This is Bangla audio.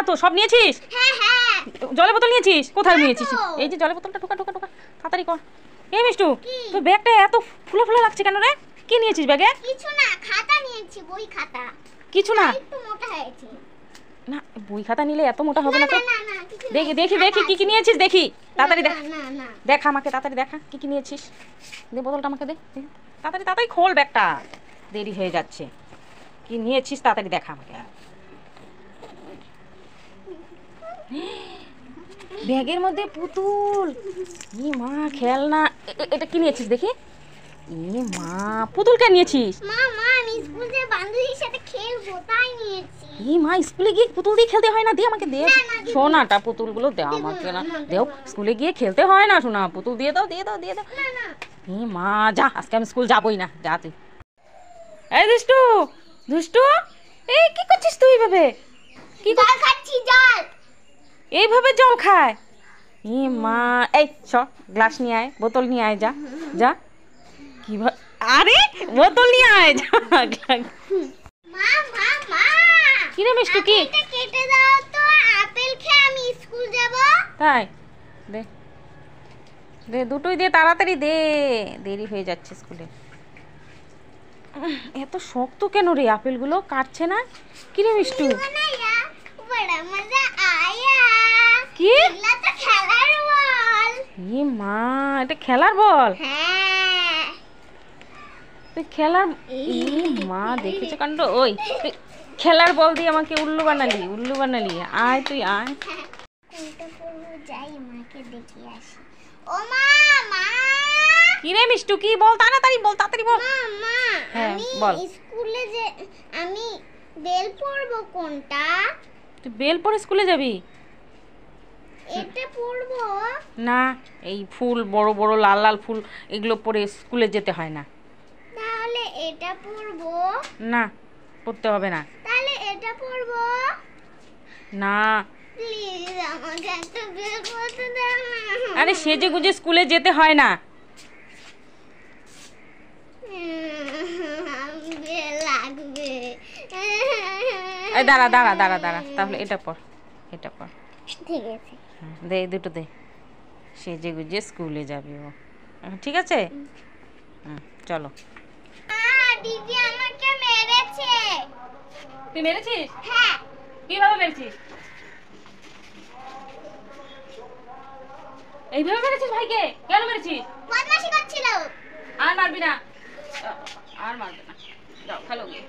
তো সব নিয়েছিস? হ্যাঁ হ্যাঁ। জলের বোতল নিয়েছিস? কোথায় নিয়েছিস? এই যে জলের বোতলটা ঢোকা ঢোকা ঢোকা, তাড়াতাড়ি কর। এই মিষ্টু, তোর ব্যাগটা এত ফুলে ফুলে লাগছে কেন রে? কি নিয়েছিস ব্যাগে? কিছু না, খাতা নিয়েছি, বই খাতা। কিছু না, একটু মোটা হয়েছে। না বই খাতা নিলে এত মোটা হবে না তো। না না কিছু না। দেখি দেখি দেখি কি কি নিয়েছিস দেখি, তাড়াতাড়ি দেখ। না না। দেখা আমাকে, তাড়াতাড়ি দেখা কি কি নিয়েছিস। দে বোতলটা আমাকে দে, তাড়াতাড়ি তাড়াতাড়ি খোল ব্যাগটা, দেরি হয়ে যাচ্ছে। কি নিয়েছিস তাড়াতাড়ি দেখা আমাকে। ব্যাগের মধ্যে পুতুল, ই মা খেলনা। এটা কি নিয়েছিস দেখি? ই মা, পুতুল কে নিয়েছিস? মা আমি স্কুলে বান্ধবীর সাথে খেলবো তাই নিয়েছি। ই মা, স্কুলে গিয়ে পুতুল দিয়ে খেলতে হয় না, দে আমাকে দে। সোনাটা পুতুলগুলো দে আমাকে না, দেও। স্কুলে গিয়ে খেলতে হয় না সোনা, পুতুল দিয়ে দাও দিয়ে দাও দিয়ে দাও। না না। ই মা, যা আজকে আমি স্কুল যাবই না, যা তুই। এই দুষ্টু, দুষ্টু, এই কি করছিস তুই এইভাবে? কি জল খাচ্ছি, জল। এইভাবে জল খায়? ই মা, এই সর, গ্লাস নিয়ে আয়, বোতল নিয়ে আয়, যা যা। কিভাবে? আরে বোতল নিয়ে আয়, যা। মা মা মা, কি রে মিষ্টু, কি? এটা কেটে দাও তো, আপেল খেয়ে আমি স্কুল যাব। তাই দে দে, দুটোই দে, তাড়াতাড়ি দে, দেরি হয়ে যাচ্ছে স্কুলে। এত শক্ত কেন রে আপেলগুলো, কাটছে না? কি রে মিষ্টু? बनाया बड़ा मजा आया। কি? এগুলা তো খেলার বল। ই মা, এটা খেলার বল? হ্যাঁ। তুই খেলার, ই মা দেখেছো কাণ্ড। ওই তুই খেলার বল দিয়ে আমাকে উল্লু বানালি, উল্লু বানালি। আয় তুই আয়। কোনটা করবো, যাই মাকে দেখে আসি। ও মা মা। কি রে মিষ্টু, কি? বল তাড়াতাড়ি বল, তাড়াতাড়ি বল। মা মা, হ্যাঁ, আমি বল। স্কুলে যে আমি বেল পরবো কোনটা? তুই বেল পরে স্কুলে যাবি? এটা পরবো? না, এই ফুল, বড় বড় লাল লাল ফুল, এগুলো পরে স্কুলে যেতে হয় না। তাহলে এটা পরবো? না, পড়তে হবে না। তাহলে এটা পরবো? না। প্লিজ আমাকে একটা বেল পরতে দাও না। আরে সেজে গুজে স্কুলে যেতে হয় না। বেল লাগবে। এই দাঁড়া দাঁড়া দাঁড়া দাঁড়া, তাহলে এটা পর, এটা পর। ঠিক আছে। দে দুটো দে, সেজে গুজে স্কুলে যাবে ও। ঠিক আছে, চলো। দিদি আমাকে মেরেছে। তুই মেরেছিস? হ্যাঁ। কিভাবে মেরেছিস? এইভাবে মেরেছিস ভাইকে? কেন মেরেছিস? বদমাশি করছিল। আর মারবি না, আর মারবি না, যাও খেলো গিয়ে।